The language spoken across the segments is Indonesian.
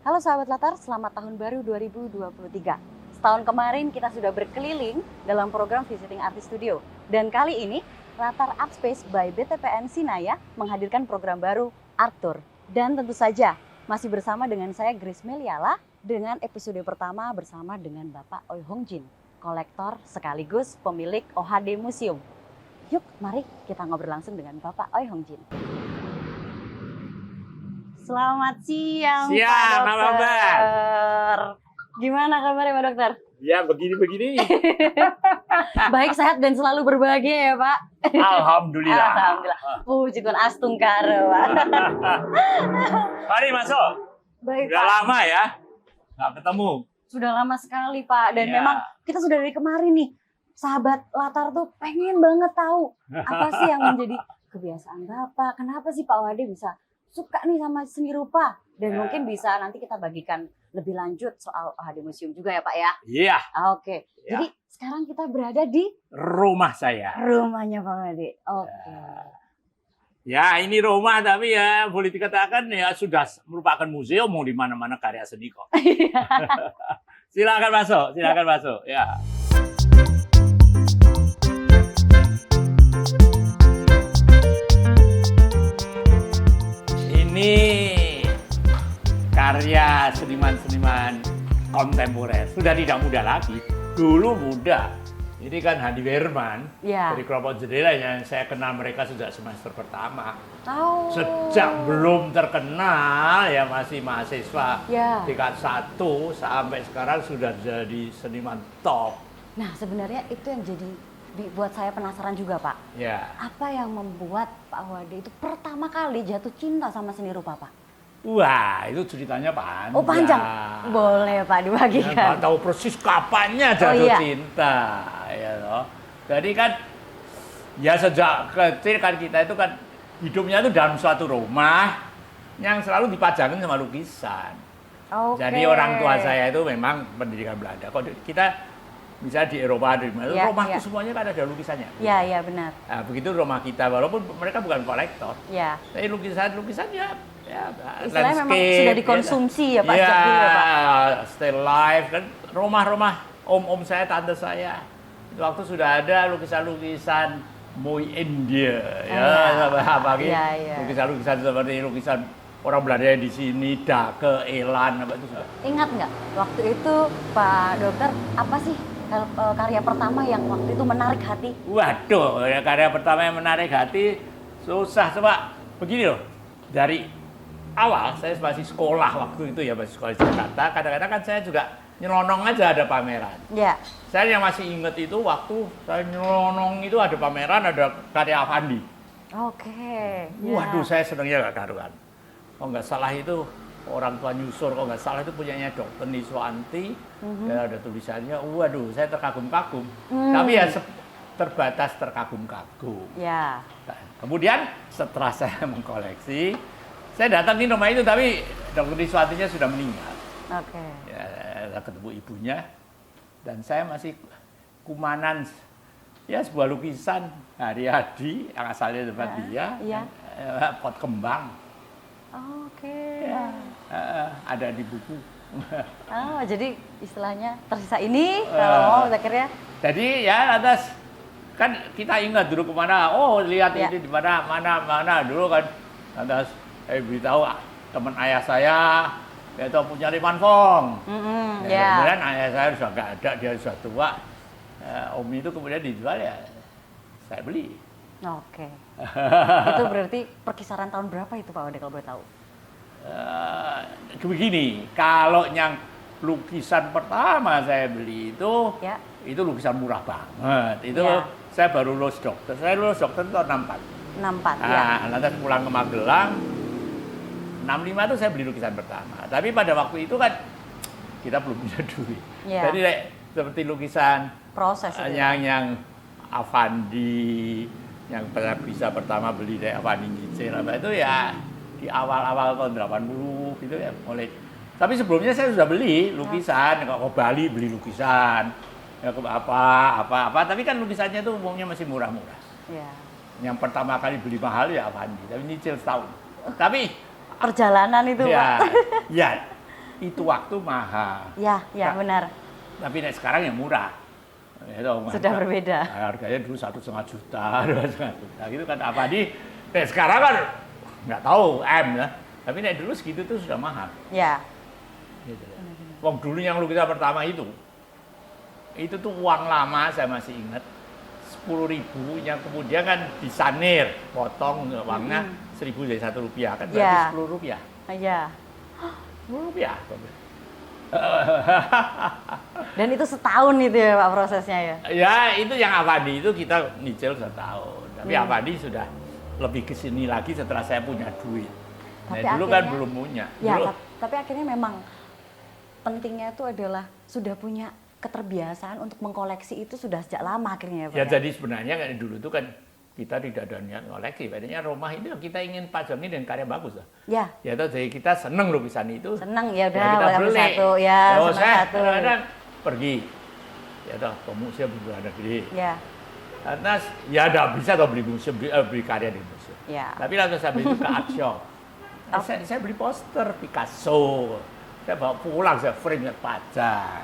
Halo sahabat Latar, selamat tahun baru 2023. Setahun kemarin kita sudah berkeliling dalam program Visiting Artist Studio. Dan kali ini Latar Art Space by BTPN Sinaya menghadirkan program baru Art Tour. Dan tentu saja masih bersama dengan saya Grace Meliala dengan episode pertama bersama dengan Bapak Oi Hong Jin, kolektor sekaligus pemilik OHD Museum. Yuk mari kita ngobrol langsung dengan Bapak Oi Hong Jin. Selamat siang, Pak Dokter. Gimana kabarnya Pak Dokter? Ya begini-begini. Baik, sehat dan selalu berbahagia ya Pak. Alhamdulillah. Alhamdulillah. Puji Tuhan Astungkara Pak. Mari masuk. Baik Sudah Pak. lama ya nggak ketemu. Sudah lama sekali Pak. Dan Ya. memang kita sudah dari kemarin nih. Sahabat Latar tuh pengen banget tahu apa sih yang menjadi kebiasaan Bapak. Kenapa sih Pak Wade bisa suka nih sama seni rupa, dan Ya. mungkin bisa nanti kita bagikan lebih lanjut soal OHD Museum juga ya Pak ya. Iya, Oke, Ya. jadi sekarang kita berada di rumah saya. rumahnya Pak Wade. Oke. Ya ini rumah tapi ya boleh dikatakan ya sudah merupakan museum mau di mana-mana karya seni kok. Silakan masuk, silakan masuk. Ya. Ini karya seniman-seniman kontemporer. Sudah tidak muda lagi. Dulu muda. Ini kan Handi Werman Ya. dari Kelompok Jendela yang saya kenal mereka sejak semester pertama. Oh. Sejak belum terkenal ya masih mahasiswa Ya. tingkat 1 sampai sekarang sudah jadi seniman top. Nah, sebenarnya itu yang jadi buat saya penasaran juga Pak. Ya. Apa yang membuat Pak Wade itu pertama kali jatuh cinta sama seni rupa Pak? Wah, itu ceritanya panjang. Oh panjang, boleh Pak Ya, dibagikan. nggak tahu persis kapannya jatuh iya. cinta, ya loh. Jadi kan, ya sejak kecil kan kita itu kan hidupnya itu dalam suatu rumah yang selalu dipajangin sama lukisan. Oke. Jadi orang tua saya itu memang pendidikan Belanda. Kok kita misalnya di Eropa, di mana, Ya, rumah ya. itu semuanya kan ada lukisannya. Iya, iya benar. Nah, begitu rumah kita, walaupun mereka bukan kolektor, Ya. tapi lukisan ya Istilahnya memang landscape, sudah dikonsumsi ya Pak, ya, sejak dulu ya Pak. still life kan rumah-rumah om-om saya, tante saya. Itu waktu sudah ada lukisan-lukisan Mooi India ya, apalagi Iya, iya. lukisan-lukisan seperti lukisan orang Belanda yang di sini, Dake, Elan, apa itu sudah. Ingat nggak waktu itu Pak Dokter apa sih karya pertama yang waktu itu menarik hati? Waduh, ya, karya pertama yang menarik hati susah coba begini loh. Dari awal saya masih sekolah waktu itu ya, masih sekolah di Jakarta. Kadang-kadang kan saya juga nyelonong aja ada pameran. Ya. Saya yang masih inget itu waktu saya nyelonong itu ada pameran, ada karya Avandi. Oke. Waduh, saya senangnya gak karuan. Kalau nggak salah itu orang tua nyusur, kalau nggak salah itu punyanya Dr. Niswanti. Ya, ada tulisannya, waduh saya terkagum-kagum. Tapi ya terbatas terkagum-kagum. Ya. Nah, kemudian setelah saya mengkoleksi, saya datangin rumah itu tapi Dr. Niswantinya sudah meninggal. Oke. Ya, saya ketemu ibunya dan saya masih kumanan ya sebuah lukisan Haryadi yang asalnya tempat dia, iya. pot kembang. Oke. Ya, ada di buku. Oh, jadi istilahnya tersisa ini kalau mau akhirnya. Jadi ya atas kan kita ingat dulu kemana, oh lihat Ya. ini di mana dulu kan atas beritahu teman ayah saya yaitu punya Liman Fong. Ya. Kemudian ayah saya sudah nggak ada, dia sudah tua. Om itu kemudian dijual ya saya beli. Oke. Itu berarti perkisaran tahun berapa itu Pak Wade kalau boleh tahu? Begini, kalau yang lukisan pertama saya beli Ya. itu lukisan murah banget. Itu Ya. saya baru lulus dokter. Saya lulus dokter itu tahun 64. 64 ya. Lantas pulang ke Magelang. 65 itu saya beli lukisan pertama. Tapi pada waktu itu kan kita belum punya duit. Ya. Jadi seperti lukisan Proses itu. yang Avandi, yang saya bisa pertama beli dari Avandi Nyicil, itu ya di awal-awal tahun 80 gitu ya mulai. Tapi sebelumnya saya sudah beli lukisan, kalau ke Bali beli lukisan, ya ke apa, tapi kan lukisannya itu umumnya masih murah-murah. Ya. Yang pertama kali beli mahal ya Avandi, tapi nyicil setahun. Tapi Perjalanan itu ya, Pak. ya itu waktu mahal. Ya, ya Nah, benar. Tapi nek sekarang yang murah. Ya, Sudah berbeda. Harganya dulu 1,5 juta, 2,5 juta gitu kan. Avandi, nek sekarang kan nggak tahu M ya. Tapi nek dulu segitu tuh sudah mahal. Ya. Gitu. Wong dulu yang lukisan pertama itu tuh uang lama saya masih ingat 10.000 yang kemudian kan disanir, potong uangnya 1.000 jadi Rp1 kan berarti Ya. Rp10. Iya. Rp10. Dan itu setahun itu ya Pak prosesnya ya? Ya itu yang Avandi itu kita nyicil setahun. Tapi Avandi sudah lebih ke sini lagi setelah saya punya duit. Nah, Tapi dulu kan akhirnya- belum punya. Ya, Dulu- tapi akhirnya memang pentingnya itu adalah sudah punya keterbiasaan untuk mengkoleksi itu sudah sejak lama akhirnya ya Pak. Ya jadi sebenarnya kan dulu itu kan kita tidak ada niat koleksi. Padahal rumah itu kita ingin pajangi dengan karya bagus lah. Ya, Ya toh, jadi kita seneng lukisan itu. senang ya udah kita boleh beli. satu ya, Oh, senang saya satu. kadang-kadang pergi. Ya toh, ke museum di luar negeri. Ya, Karena ya udah bisa toh beli museum, beli karya di museum. ya. Tapi langsung saya beli itu ke art shop. Saya beli poster Picasso. Saya bawa pulang, saya frame, saya pajang.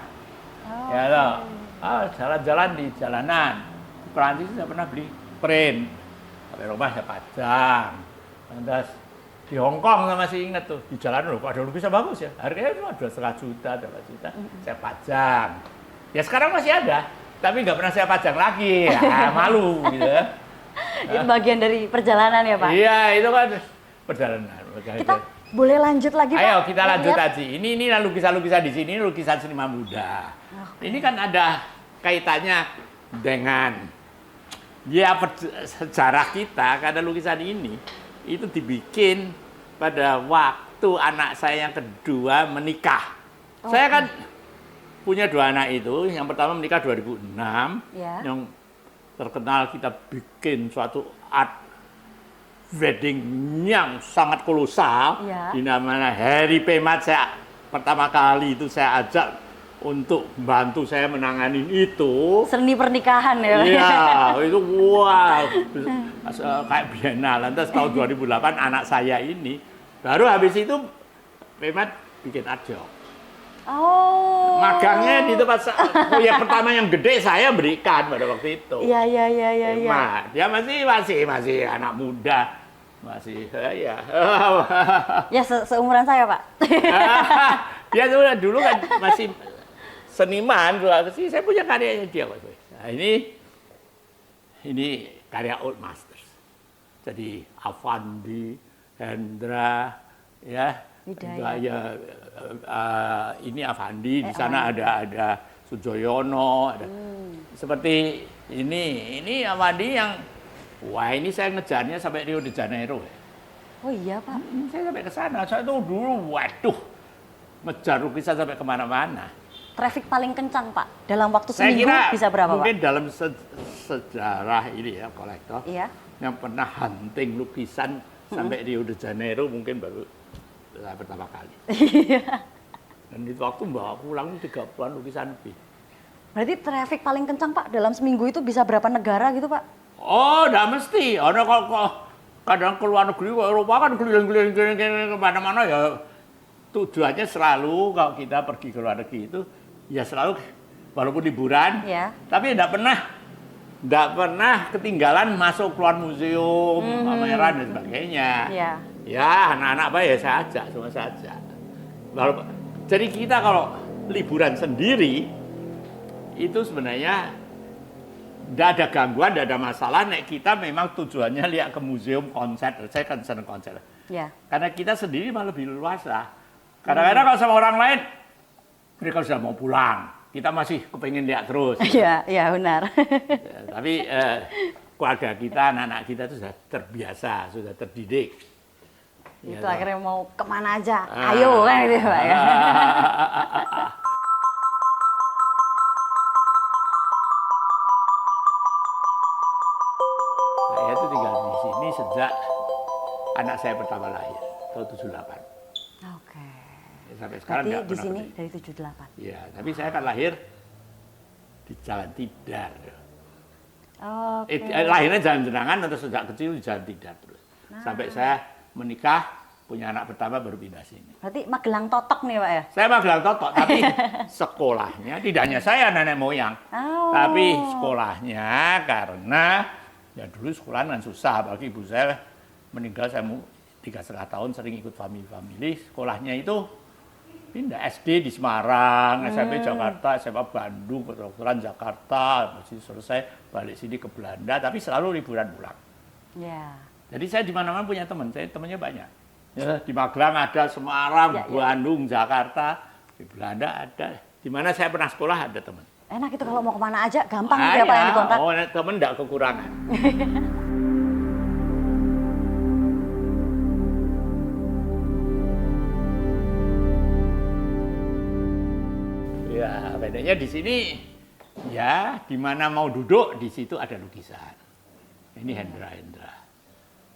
Oh, Ya toh. Jalan-jalan di jalanan. Di Perancis saya pernah beli print. Sampai rumah saya pajang. Lantas di Hong Kong saya masih ingat tuh, di jalan loh, ada lukisan bagus ya. Harganya cuma 2,5 juta, 2 juta. Saya pajang. Ya sekarang masih ada, tapi nggak pernah saya pajang lagi. Ya, malu gitu ya. Itu bagian dari perjalanan ya Pak. Iya, itu kan perjalanan. Kita boleh lanjut lagi Pak? Ayo kita lanjut Lihat. aja. Ini lukisan-lukisan di sini, lukisan seniman muda. Ini kan ada kaitannya dengan ya sejarah kita, karena lukisan ini itu dibikin pada waktu anak saya yang kedua menikah. Saya kan punya 2 anak itu, yang pertama menikah 2006, Ya. yang terkenal kita bikin suatu art wedding yang sangat kolosal. Ya. Di namanya Harry Pemat, saya pertama kali itu saya ajak untuk bantu saya menangani itu. Seni pernikahan ya Pak. Iya, itu wow, kayak bienal. Lantas tahun 2008 anak saya ini, baru habis itu Pemat bikin art job. Oh. Magangnya di tempat proyek pertama yang gede saya berikan pada waktu itu. Iya, iya, iya, iya, iya. Pemat, dia masih anak muda, masih ya. Ya seumuran saya Pak. Dia dulu kan masih seniman, sih saya punya karyanya dia waktu itu. Nah, ini karya old masters. Jadi Avandi, Hendra, ya, Hidayat. ini Avandi, di sana ada Sujoyono, ada seperti ini Avandi yang wah ini saya ngejarnya sampai Rio de Janeiro. Oh iya Pak. Saya sampai ke sana, saya tuh dulu waduh ngejar lukisan sampai kemana-mana. Traffic paling kencang Pak dalam waktu Saya seminggu kira bisa berapa mungkin Pak? dalam sejarah ini ya kolektor Iya. yang pernah hunting lukisan sampai Rio de Janeiro mungkin baru saya pertama kali. Dan itu waktu bawa pulang 30-an lukisan lebih. Berarti traffic paling kencang Pak dalam seminggu itu bisa berapa negara gitu Pak? Oh, enggak mesti. Ada kok kadang ke luar negeri, ke Eropa kan keliling-keliling kemana-mana ya. Tujuannya selalu kalau kita pergi ke luar negeri itu ya selalu walaupun liburan, Ya. tapi enggak pernah ketinggalan masuk keluar museum, pameran dan sebagainya. Iya. Ya, anak-anak apa ya saya ajak, semua saya ajak. Jadi kita kalau liburan sendiri itu sebenarnya tidak ada gangguan, tidak ada masalah. Nek kita memang tujuannya lihat ke museum, konser. Saya kan senang konser. Ya. Karena kita sendiri malah lebih luasa. Kadang-kadang kalau sama orang lain, mereka sudah mau pulang. Kita masih kepengen lihat terus. Iya, iya benar. Ya, tapi keluarga kita, anak-anak kita itu sudah terbiasa, sudah terdidik. Itu Ya, akhirnya mau kemana aja, ayo kan gitu Pak ya. Saya itu tinggal di sini sejak anak saya pertama lahir, tahun 78. Oke. Ya, sampai sekarang Berarti nggak di pernah sini pergi. dari 78. Ya, tapi saya kan lahir di Jalan Tidar. Oke. Lahirnya Jalan Jenangan, atau sejak kecil di Jalan Tidar terus. Sampai saya menikah punya anak pertama baru pindah sini. Berarti Magelang totok nih Pak ya? Saya Magelang totok, tapi sekolahnya tidak hanya saya nenek moyang, Oh. tapi sekolahnya karena ya dulu sekolah kan susah, apalagi ibu saya meninggal, saya 3,5 tahun sering ikut family. Sekolahnya itu pindah SD di Semarang, SMP Jakarta, SMA Bandung, kedokteran Jakarta, masih selesai balik sini ke Belanda, tapi selalu liburan pulang. Ya. Jadi saya di mana-mana punya teman, saya temannya banyak. Ya, di Magelang ada, Semarang, Ya, ya. Bandung, Jakarta, di Belanda ada. Di mana saya pernah sekolah ada teman. Enak itu kalau mau kemana aja gampang gitu ya Pak yang Ya, dikontak. oh, teman tidak kekurangan. Ya, bedanya di sini ya di mana mau duduk di situ ada lukisan. Ini Hendra.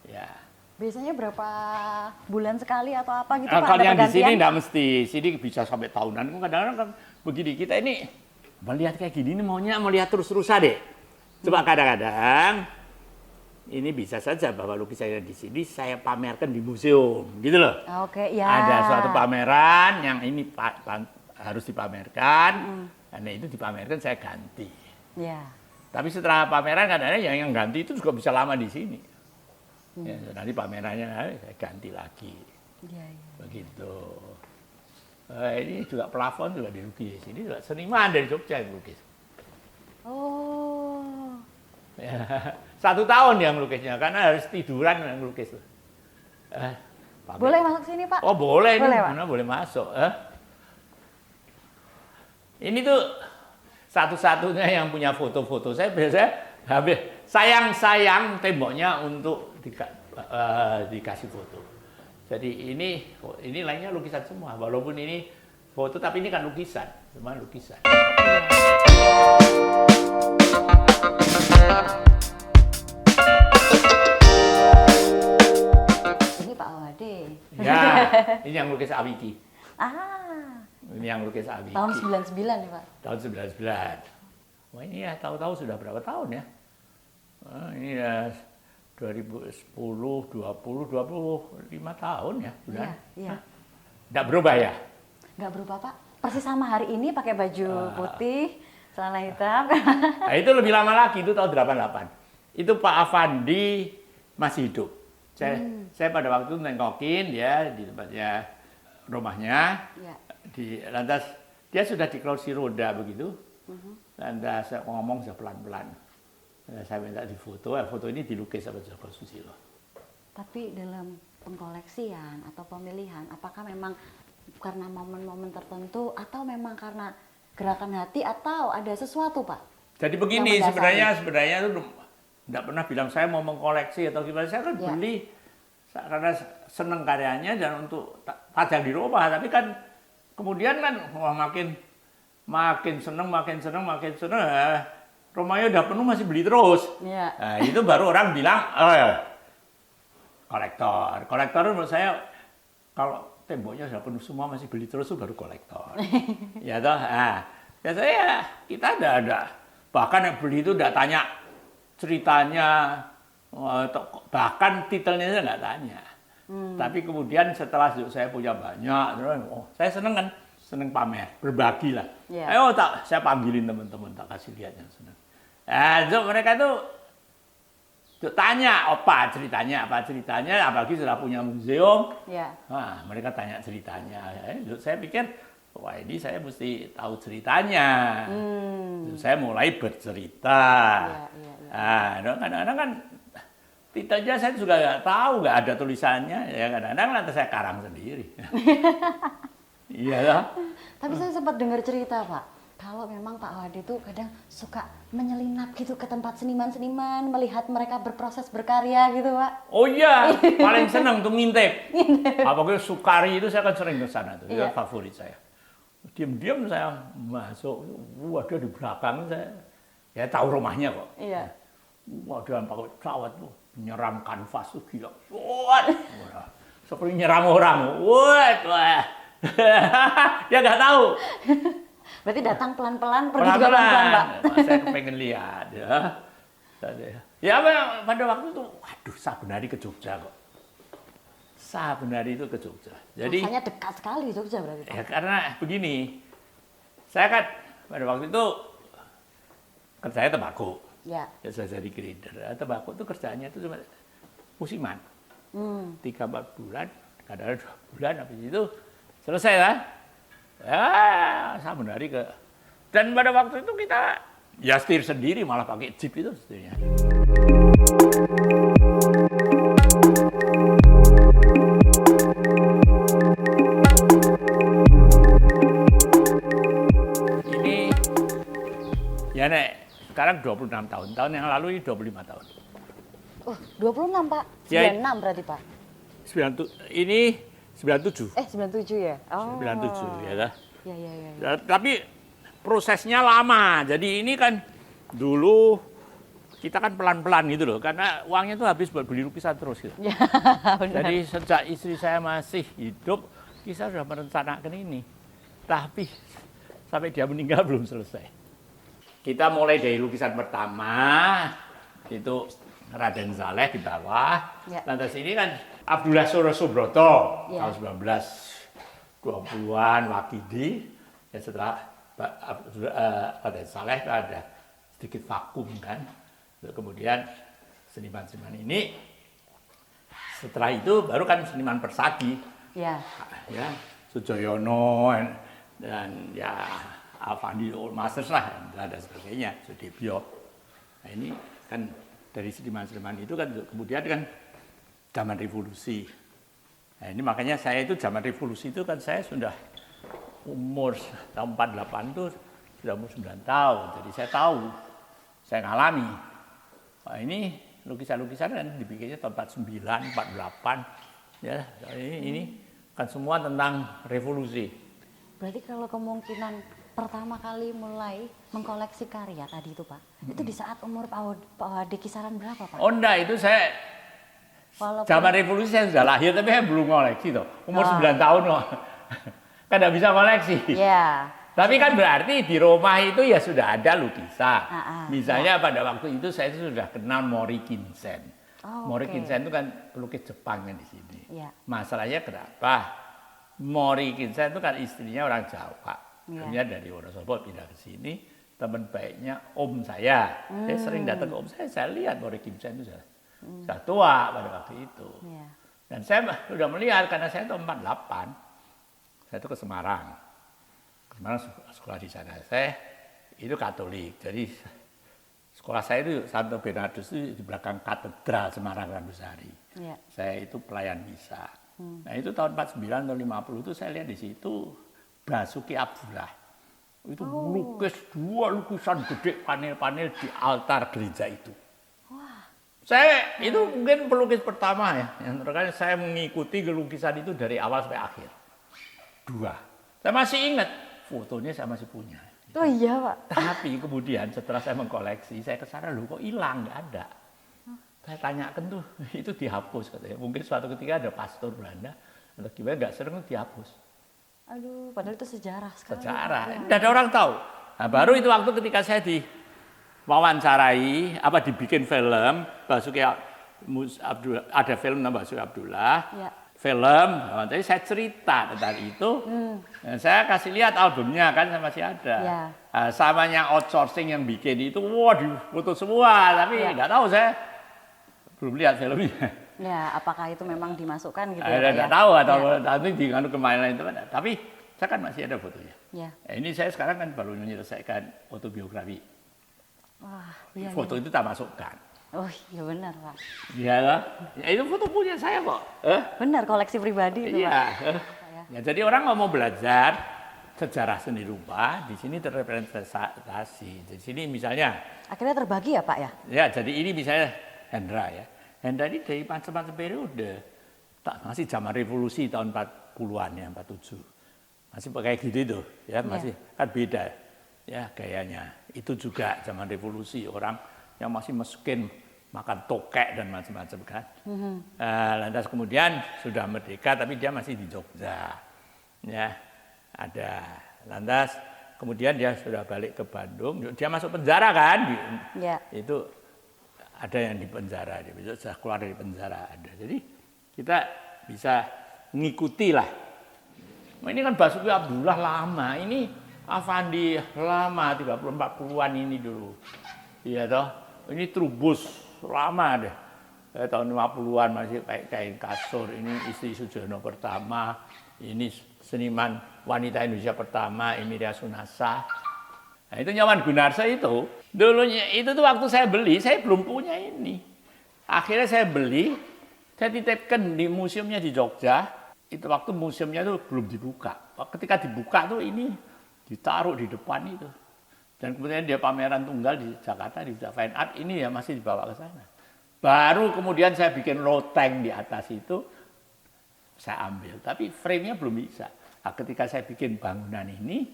Ya. Biasanya berapa bulan sekali atau apa gitu Nah, Pak? kalau Ada yang di sini pergantian? enggak mesti, sini bisa sampai tahunan. Kadang-kadang kan begini, kita ini melihat kayak gini ini maunya melihat terus-terusan deh. Coba kadang-kadang ini bisa saja bahwa lukisannya di sini saya pamerkan di museum, gitu loh. Oke, ya. Ada suatu pameran yang ini harus dipamerkan, karena itu dipamerkan saya ganti. Ya. Tapi setelah pameran kadang-kadang yang ganti itu juga bisa lama di sini. Ya, nanti pamerannya saya ganti lagi. Iya, iya. Begitu. Ini juga plafon juga dilukis. Ini juga seniman dari Jogja yang lukis. Oh. Ya, 1 tahun yang melukisnya karena harus tiduran yang melukis. Boleh masuk sini Pak? Oh boleh, Boleh, ini Pak? mana boleh masuk. Ini tuh satu-satunya yang punya foto-foto. Saya biasanya habis sayang temboknya untuk dikasih foto. Jadi ini lainnya lukisan semua. Walaupun ini foto, tapi ini kan lukisan, semua lukisan. Ini Pak Awade. Ya, ini yang lukis Awiki. Ah, Ini yang lukis Awiki. tahun 99 nih Pak. Tahun 99. Wah ini ya tahu-tahu sudah berapa tahun ya? Ini ya 2010, 20, 25 tahun ya sudah. Iya, iya. Tidak berubah ya? Nggak berubah Pak. Persis sama hari ini pakai baju putih, celana hitam. Nah, itu lebih lama lagi, itu tahun 88. Itu Pak Afandi masih hidup. Saya pada waktu itu nengokin dia di tempatnya rumahnya. Ya. Lantas dia sudah di kursi roda begitu. Lantas saya ngomong saya pelan-pelan. Saya minta difoto, foto ini dilukis sama Joko Susilo. Tapi dalam pengkoleksian atau pemilihan, apakah memang karena momen-momen tertentu atau memang karena gerakan hati atau ada sesuatu Pak? Jadi begini, Yang mendasari. sebenarnya itu tidak pernah bilang saya mau mengkoleksi atau gimana. Saya kan Ya. beli karena seneng karyanya dan untuk pajang di rumah. Tapi kan kemudian kan wah, makin seneng. Rumahnya udah penuh masih beli terus. Iya. Nah, itu baru orang bilang, kolektor. Kolektor menurut saya kalau temboknya sudah penuh semua masih beli terus itu baru kolektor. Ya toh. Nah, biasanya kita ada. Bahkan yang beli itu udah tanya ceritanya, bahkan titelnya saya nggak tanya. Tapi kemudian setelah saya punya banyak, saya seneng pamer, berbagi lah. Yeah. Ayo saya panggilin teman-teman, tak kasih lihat yang seneng. Nah, so, mereka tuh tanya apa ceritanya, apalagi sudah punya museum. Ya. Nah, mereka tanya ceritanya. Saya pikir, wah ini saya mesti tahu ceritanya. Saya mulai bercerita. Iya. Nah, kadang-kadang kan titelnya saya juga nggak tahu, nggak ada tulisannya. Ya kadang-kadang nanti saya karang sendiri. Iya lah. Tapi saya sempat dengar cerita Pak, kalau memang Pak Awade itu kadang suka menyelinap gitu ke tempat seniman-seniman, melihat mereka berproses berkarya gitu Pak. Oh iya, paling senang tuh ngintip. Apalagi Sukari itu saya kan sering ke sana tuh, Iya. itu favorit saya. Diam-diam saya masuk, dia di belakang saya tahu rumahnya kok. Iya. Dia pakai cawat tuh, menyerang kanvas tuh gila. Wah, seperti nyerang orang. Wah. Dia nggak tahu. Berarti datang pelan-pelan, pergi juga pelan-pelan Pak. Saya kepengen lihat ya. Ya pada waktu itu, waduh saben hari ke Jogja kok. saben hari itu ke Jogja. Jadi Rasanya dekat sekali Jogja berarti Pak. ya karena begini, saya kan pada waktu itu kerjanya tembakau. Ya. Ya saya jadi grader. Tembakau itu kerjaannya itu cuma musiman. 3-4 bulan, kadang-kadang 2 bulan, habis itu selesai kan. Ya, saben hari ke. Dan pada waktu itu kita ya setir sendiri, malah pakai jeep itu setirnya. Ini ya nek sekarang 26 tahun. Tahun yang lalu ini 25 tahun. Oh, 26 Pak. Ya. 96 berarti Pak. Ini 97. 97 ya? Oh. 97 ya. Ya, ya, ya. Ya, tapi prosesnya lama. Jadi ini kan dulu kita kan pelan-pelan gitu loh. Karena uangnya tuh habis buat beli lukisan terus gitu. Ya, benar. Jadi sejak istri saya masih hidup, kita sudah merencanakan ini. Tapi sampai dia meninggal belum selesai. Kita mulai dari lukisan pertama, itu Raden Saleh di bawah. Ya. Lantas ini kan Abdullah Subroto, Ya. tahun 1920-an, Wakidi. Ya setelah Raden Saleh itu ada sedikit vakum kan. Kemudian seniman-seniman ini, setelah itu baru kan seniman persagi. Ya. Ya, Sujoyono dan ya Avandi Old Masters lah dan sebagainya, Sudibyo. Nah ini kan dari seniman-seniman itu kan kemudian kan zaman revolusi. Nah ini makanya saya itu zaman revolusi itu kan saya sudah umur tahun 48 itu sudah umur 9 tahun. Jadi saya tahu, saya ngalami. Nah ini lukisan-lukisan kan dibikinnya tahun 49, 48. Ya, ini kan semua tentang revolusi. Berarti kalau kemungkinan pertama kali mulai mengkoleksi karya tadi itu Pak, itu di saat umur Pak Wade kisaran berapa Pak? Oh enggak, itu saya Walaupun zaman revolusi saya sudah lahir, tapi saya belum koleksi toh. Umur Oh. 9 tahun loh. Kan enggak bisa koleksi. ya, Tapi kan berarti di rumah itu ya sudah ada lukisan. Misalnya ya. pada waktu itu saya sudah kenal Mori Kinsen. Oh, Mori oke. Kinsen itu kan pelukis Jepang kan di sini. Ya. Masalahnya kenapa? Mori Kinsen itu kan istrinya orang Jawa. Ya. Kemudian dari Wonosobo pindah ke sini. Teman baiknya om saya. Saya sering datang ke om saya lihat Mori Kinsen itu sudah tua pada waktu itu. Ya. Dan saya sudah melihat karena saya itu 48. Saya itu ke Semarang. Ke Semarang sekolah di sana. Saya itu Katolik. Jadi sekolah saya itu Santo Bernardus itu di belakang katedral Semarang Randusari. Ya. Saya itu pelayan misa. Nah itu tahun 49 atau 50 itu saya lihat di situ Basuki Abdullah. Itu lukis 2 lukisan gede panel-panel di altar gereja itu. Saya itu mungkin pelukis pertama ya. Yang terkait saya mengikuti lukisan itu dari awal sampai akhir. 2. Saya masih ingat fotonya, saya masih punya. Oh iya Pak. Tapi kemudian setelah saya mengkoleksi, saya ke sana loh kok hilang, nggak ada. Saya tanyakan tuh, itu dihapus katanya. Mungkin suatu ketika ada pastor Belanda atau gimana nggak sering dihapus. Aduh, padahal itu sejarah sekali. Sejarah, Pak. tidak ada orang tahu. Nah, baru itu waktu ketika saya wawancarai, dibikin film, Basuki Abdullah, ada film nama Basuki Abdullah, Ya. film, jadi saya cerita tentang itu, dan saya kasih lihat albumnya kan masih ada. Ya. Nah, sama yang outsourcing yang bikin itu, wah difoto semua, tapi Ya. nggak tahu saya belum lihat filmnya. Ya, apakah itu memang dimasukkan gitu ya Pak? Nggak ya? tahu atau Ya. nanti di kemana itu, tapi saya kan masih ada fotonya. Ya. Nah, ini saya sekarang kan baru menyelesaikan autobiografi. Wah, iya. Foto itu tak masukkan. Oh, iya benar Pak. Iya lah. Ya, itu foto punya saya kok. Benar koleksi pribadi itu Pak. Iya. Ya. Ya, jadi orang mau belajar sejarah seni rupa, di sini terrepresentasi. Di sini misalnya, Akhirnya terbagi ya Pak ya? ya jadi ini misalnya Hendra ya. Hendra ini dari macam-macam periode. Masih zaman revolusi tahun 40-an ya, 47. Masih pakai gitu itu, ya masih kan beda ya gayanya. Itu juga zaman revolusi, orang yang masih masukin makan tokek dan macam-macam kan. Lantas kemudian sudah merdeka tapi dia masih di Jogja. Ya, ada. Lantas kemudian dia sudah balik ke Bandung, dia masuk penjara kan. Ya. Itu ada yang di penjara, dia sudah keluar dari penjara ada. Jadi kita bisa mengikuti lah. Nah, ini kan Basuki Abdullah lama, ini Afandi lama 30-40-an ini dulu. Iya toh, ini Trubus lama deh. Tahun 50-an masih pakai kain kasur. Ini istri Sujono pertama, ini seniman wanita Indonesia pertama, Emilia Sunasa. Nah, itu Nyoman Gunarso itu. Dulunya itu tuh waktu saya beli, saya belum punya ini. Akhirnya saya beli, saya titipkan di museumnya di Jogja. Itu waktu museumnya itu belum dibuka. Ketika dibuka tuh ini ditaruh di depan itu. Dan kemudian dia pameran tunggal di Jakarta, di Fine Art, ini ya masih dibawa ke sana. Baru kemudian saya bikin loteng di atas itu, saya ambil. Tapi frame-nya belum bisa. Nah, ketika saya bikin bangunan ini,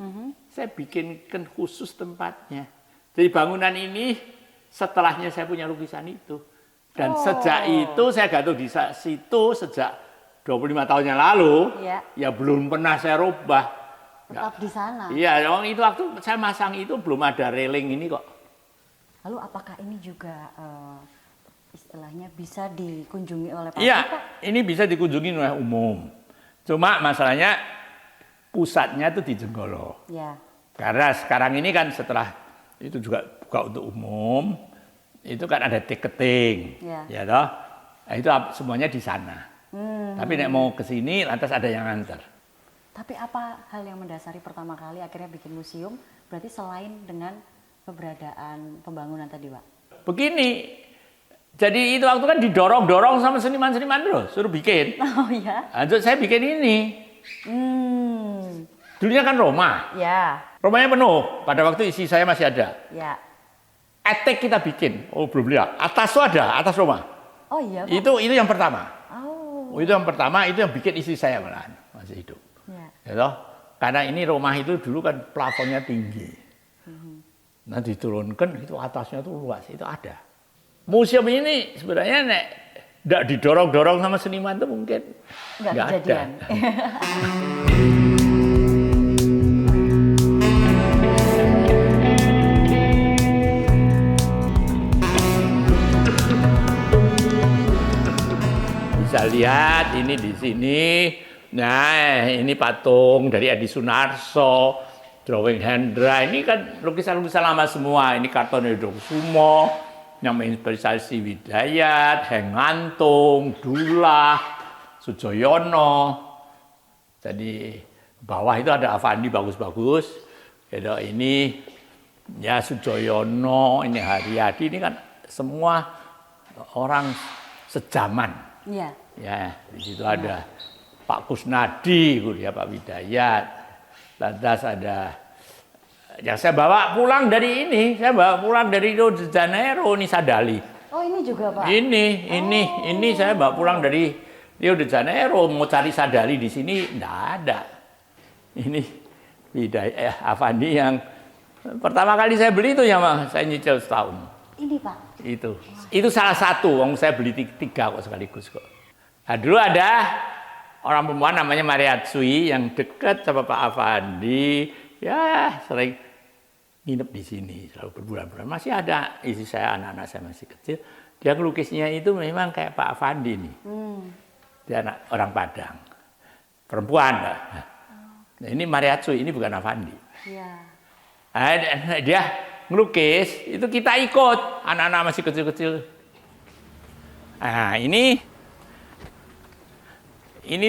saya bikinkan khusus tempatnya. Jadi bangunan ini setelahnya saya punya lukisan itu. Dan sejak itu saya gantung di situ sejak 25 tahun yang lalu, ya belum pernah saya rubah. Tetap di sana. Iya, itu waktu saya masang itu belum ada railing ini kok. Lalu apakah ini juga istilahnya bisa dikunjungi oleh Pak? Iya, ini bisa dikunjungi oleh umum. Cuma masalahnya pusatnya itu di Jenggolo. Ya. Karena sekarang ini kan setelah itu juga buka untuk umum, itu kan ada tiketing, ya toh. Nah, itu semuanya di sana. Tapi nek mau ke sini lantas ada yang nganter. Tapi apa hal yang mendasari pertama kali akhirnya bikin museum? Berarti selain dengan keberadaan pembangunan tadi, Pak? Begini, jadi itu waktu kan didorong-dorong sama seniman-seniman loh, suruh bikin. Oh ya? Lanjut saya bikin ini. Dulunya kan Roma. Ya. Romanya penuh, pada waktu isi saya masih ada. Ya. Etek kita bikin, oh belum lihat. Atas itu ada, atas Roma. Oh iya, Pak? Itu yang pertama. Oh. Itu yang pertama, itu yang bikin istri saya malahan masih hidup. Ya toh? Karena ini rumah itu dulu kan plafonnya tinggi. Nah diturunkan itu atasnya tuh luas, itu ada. Museum ini sebenarnya tidak didorong-dorong sama seniman itu mungkin nggak ada. Bisa lihat ini di sini. Nah, ini patung dari Edi Sunarso, drawing Hendra. Ini kan lukisan-lukisan lama semua. Ini karton Sumo yang menginspirasi Widayat, Hengantung, Dullah, Sujoyono. Jadi bawah itu ada Afandi bagus-bagus. Ini ya Sujoyono, ini Haryadi. Ini kan semua orang sejaman. Iya. Ya, di situ ada Pak Kusnadi, ya Pak Widayat. Lantas ada yang saya bawa pulang dari ini, saya bawa pulang dari Rio de Janeiro, ini Sadali. Oh, ini juga, Pak. Ini saya bawa pulang dari Rio de Janeiro, mau cari Sadali di sini enggak ada. Ini Widayat Afandi yang pertama kali saya beli itu ya, saya nyicil setahun. Ini, Pak. Itu salah satu, saya beli 3 kok sekaligus kok. Nah, dulu ada orang perempuan namanya Mariatsui yang dekat sama Pak Afandi, ya sering nginep di sini selalu berbulan-bulan. Masih ada istri saya, anak-anak saya masih kecil. Dia ngelukisnya itu memang kayak Pak Afandi nih. Dia anak orang Padang, perempuan. Nah, ini Mariatsui, ini bukan Afandi. Iya. Nah, dia ngelukis, itu kita ikut, anak-anak masih kecil-kecil. Nah, ini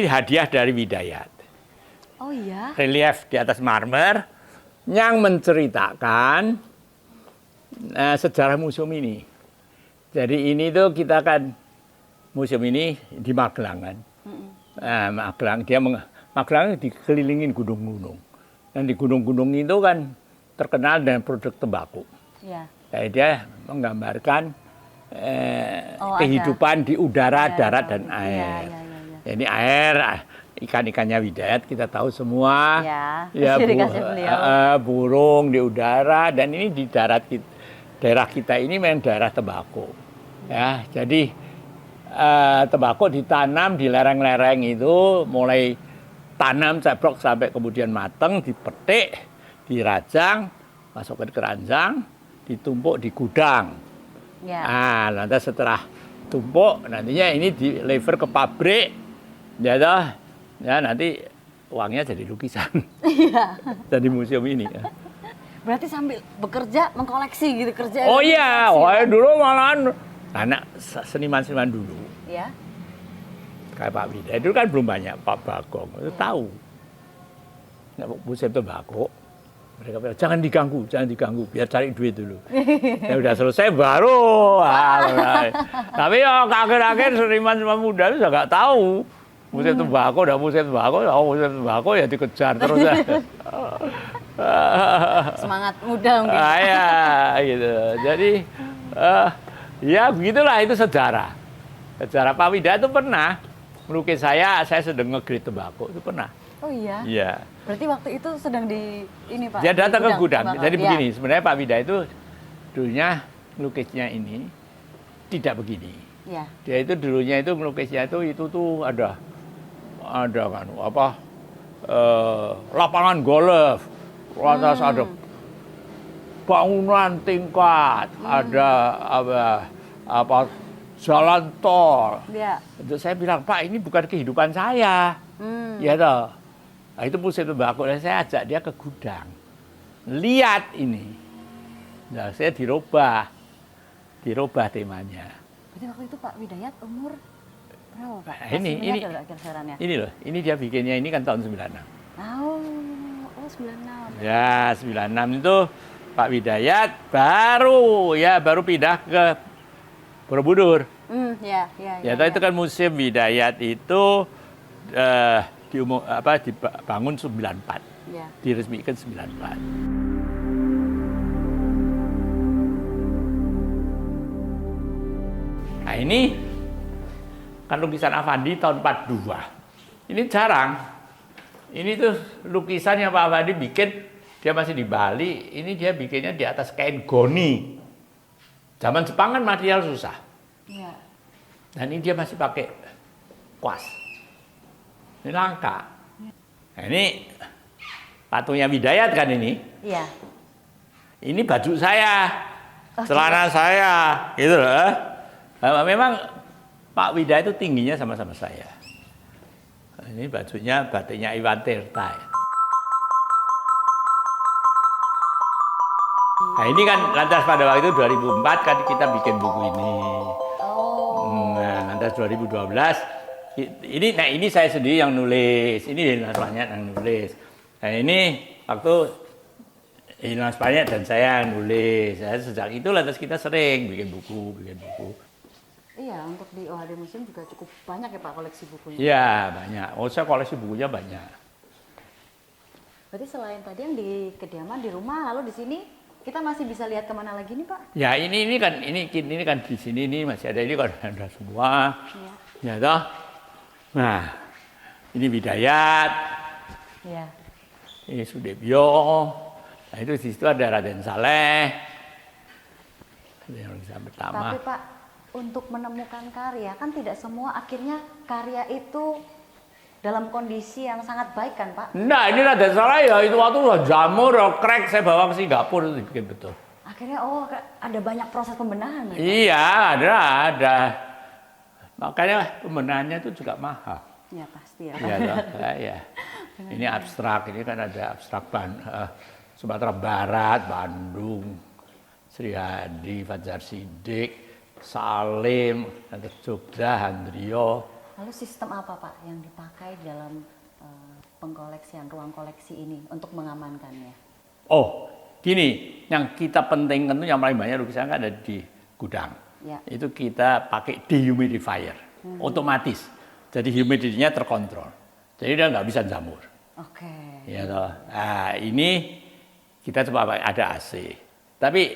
hadiah dari Widayat. Oh iya? Relief di atas marmer yang menceritakan sejarah museum ini. Jadi ini tuh kita kan, museum ini di Magelang kan. Magelang dikelilingin gunung-gunung. Dan di gunung-gunung itu kan terkenal dengan produk tembakau. Iya. Jadi dia menggambarkan kehidupan di udara, darat, dan air. Ini air, ikan-ikannya Widayat kita tahu semua. Ya, burung di udara, dan ini di daerah kita ini memang daerah tembakau. Ya, jadi tembakau ditanam di lereng-lereng itu, mulai tanam ceplok sampai kemudian mateng, dipetik, dirajang, masukkan ke keranjang, ditumpuk di gudang. Ya. Nah, lantas setelah tumpuk, nantinya ini deliver ke pabrik Ya toh, ya nanti uangnya jadi lukisan. Iya. Jadi museum ini. Berarti sambil bekerja mengkoleksi gitu kerja. Oh iya, dulu malahan anak seniman-seniman dulu. Ya. Kayak Pak Wida, itu kan belum banyak, Pak Bagong, itu tahu. Museum tembakau, mereka bilang, jangan diganggu, biar cari duit dulu. Ya udah selesai baru. Tapi ya akhir-akhir seniman-seniman muda itu juga nggak tahu. Museum tembakau, museum tembakau ya dikejar terus. Semangat muda mungkin. Ya, gitu. Jadi, ya begitulah itu sejarah. Sejarah Pak Wida itu pernah melukis saya sedang nge-grade tembakau, itu pernah. Oh iya? Iya. Berarti waktu itu sedang di ini Pak? Dia datang ke gudang. Jadi ya. begini, sebenarnya Pak Wida itu dulunya melukisnya ini tidak begini. Ya. Dia itu dulunya itu melukisnya itu tuh ada kan lapangan golf, atas ada bangunan tingkat, ada apa jalan tol. Ya. Untuk saya bilang, Pak, ini bukan kehidupan saya. Ya toh. Nah, itu museum tembakau, dan saya ajak dia ke gudang. Lihat ini. Nah, saya dirubah temanya. Berarti waktu itu Pak Widayat umur berapa Pak? Nah, ini loh, ini dia bikinnya ini kan tahun 96. Oh 96. Ya, 96 itu Pak Widayat baru pindah ke Borobudur. Ya, itu kan museum Widayat itu dibangun 94. Ya. Diresmikan 94. Nah, ini kan lukisan Affandi tahun 42. Ini jarang. Ini tuh lukisan yang Pak Affandi bikin, dia masih di Bali, ini dia bikinnya di atas kain goni. Zaman Jepang kan material susah. Ya. Dan ini dia masih pakai kuas. Ini langka. Nah, ini patungnya Widayat kan ini. Iya. Ini baju saya, celana saya, gitu loh. Memang Pak Wida itu tingginya sama-sama saya. Ini bajunya batiknya Iwan Tirta. Nah, ini kan lantas pada waktu itu 2004 kan kita bikin buku ini. Nah, lantas 2012 ini saya sendiri yang nulis. Ini Hilmas Panyat yang nulis. Nah, ini waktu Hilmas Panyat dan saya yang nulis. Nah, sejak itu lantas kita sering bikin buku. Iya, untuk di OHD Museum juga cukup banyak ya Pak koleksi bukunya. Iya, banyak. Saya koleksi bukunya banyak. Berarti selain tadi yang di kediaman, di rumah, lalu di sini kita masih bisa lihat kemana lagi nih Pak? Ya, ini kan di sini ini masih ada, ini kan ada semua. Iya. Ya toh. Nah, ini Widayat. Iya. Ini Sudebyo. Nah, itu di situ ada Raden Saleh. Yang pertama. Tapi Pak, untuk menemukan karya kan tidak semua akhirnya karya itu dalam kondisi yang sangat baik kan Pak? Nah, ini Raden Saleh ya itu waktu udah jamur, crack, saya bawa ke Singapura itu dibikin betul. Akhirnya ada banyak proses pembenahan ya? Iya, ada. Makanya pembenahannya itu juga mahal. Ya pasti ya. Ya. Ini abstrak, ini kan ada abstrak Sumatera Barat, Bandung, Sri Hadi, Fajar Sidik, Salim, Jogja, Handrio. Lalu sistem apa Pak yang dipakai dalam pengkoleksian ruang koleksi ini untuk mengamankannya? Oh, gini, yang kita pentingkan itu yang paling banyak lukisan kan ada di gudang. Ya. Itu kita pakai dehumidifier, otomatis. Jadi humidity-nya terkontrol. Jadi dia nggak bisa jamur. Oke. Ya toh. Nah, ini kita coba ada AC. Tapi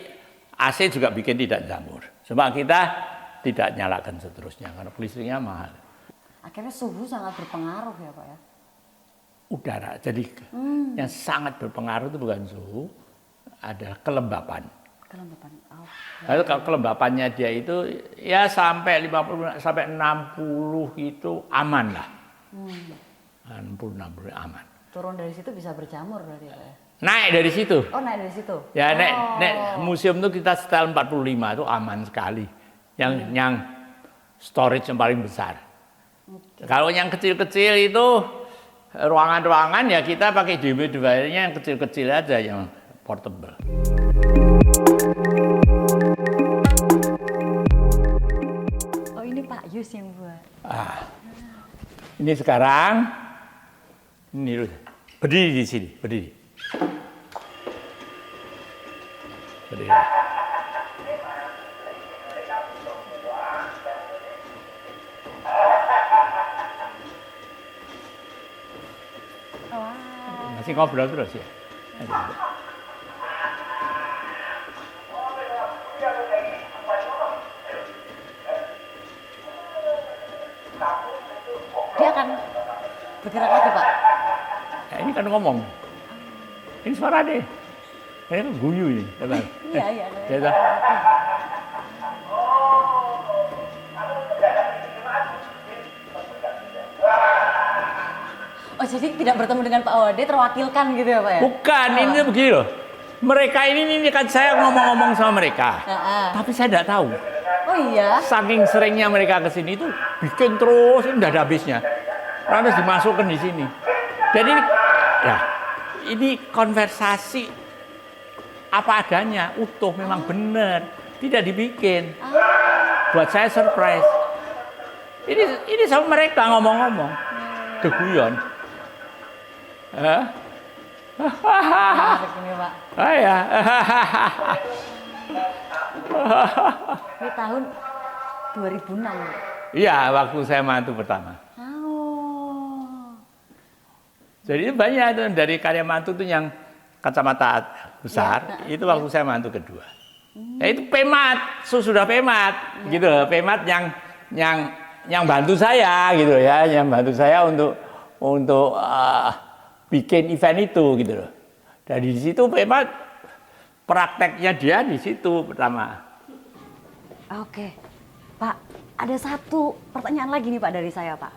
AC juga bikin tidak jamur. Cuma kita tidak nyalakan seterusnya karena listriknya mahal. Akhirnya suhu sangat berpengaruh ya Pak ya? Udara. Jadi yang sangat berpengaruh itu bukan suhu, adalah kelembapan. Oh, lalu kalau kelembapannya dia itu ya sampai 50 sampai 60 itu aman lah. 60 aman. Turun dari situ bisa berjamur berarti ya? Naik dari situ. Oh, naik dari situ. Ya, naik museum itu kita setel 45 itu aman sekali. Yang storage yang paling besar. Kalau yang kecil-kecil itu ruangan-ruangan ya kita pakai dehumidifier-nya yang kecil-kecil aja yang portable. Oh ini Pak Yus yang buat. Ini sekarang, ini berdiri di sini, berdiri. Berdiri. Masih ngobrol terus ya. Dia akan bergerak lagi Pak. Ya, ini kan ngomong. Ini suara deh. Ini kan guyu ini. Iya. Ya, toh? Oh jadi tidak bertemu dengan Pak OHD terwakilkan gitu ya Pak ya? Bukan, ini begini loh. Mereka ini kan saya ngomong-ngomong sama mereka. Tapi saya tidak tahu. Oh iya? Saking seringnya mereka ke sini itu bikin terus, ini tidak ada habisnya. Harus dimasukkan di sini. Jadi ya ini konversasi apa adanya, utuh memang benar, tidak dibikin. Buat saya surprise. Ini sama mereka ngomong-ngomong, deguyon. Menarik ini Pak. Ya. Ini tahun 2006. Iya, waktu saya mantu pertama. Oh. Jadi banyak itu dari karya mantu itu yang kacamata besar, itu waktu saya mantu kedua. Ya itu pemat, sudah pemat, gitu loh, pemat yang bantu saya, gitu ya, yang bantu saya untuk bikin event itu, gitu loh. Dari situ pemat prakteknya dia di situ pertama. Oke, Pak, ada satu pertanyaan lagi nih Pak dari saya Pak.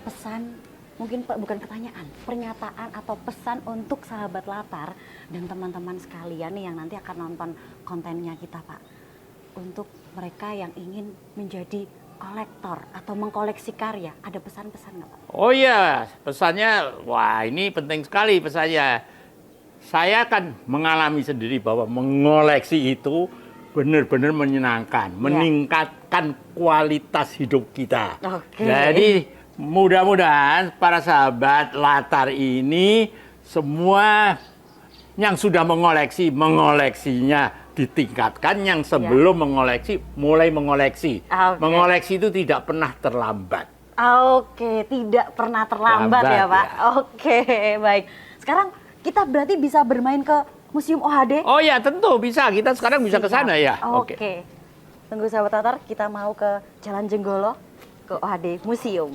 Pesan, mungkin Pak bukan pertanyaan, pernyataan atau pesan untuk sahabat latar dan teman-teman sekalian nih yang nanti akan nonton kontennya kita Pak. Untuk mereka yang ingin menjadi kolektor atau mengkoleksi karya, ada pesan-pesan nggak Pak? Oh iya, pesannya, wah ini penting sekali pesannya. Saya kan mengalami sendiri bahwa mengoleksi itu benar-benar menyenangkan, meningkatkan kualitas hidup kita. Oke. Jadi mudah-mudahan para sahabat latar ini semua yang sudah mengoleksi, mengoleksinya ditingkatkan, yang sebelum mengoleksi, mulai mengoleksi. Oke. Mengoleksi itu tidak pernah terlambat. Oke, tidak pernah terlambat ya Pak. Ya. Oke, baik. Sekarang kita berarti bisa bermain ke Museum OHD? Oh ya tentu bisa, kita sekarang bisa ke sana ya. Oke. Tunggu sahabat latar, kita mau ke Jalan Jenggolo, ke OHD Museum.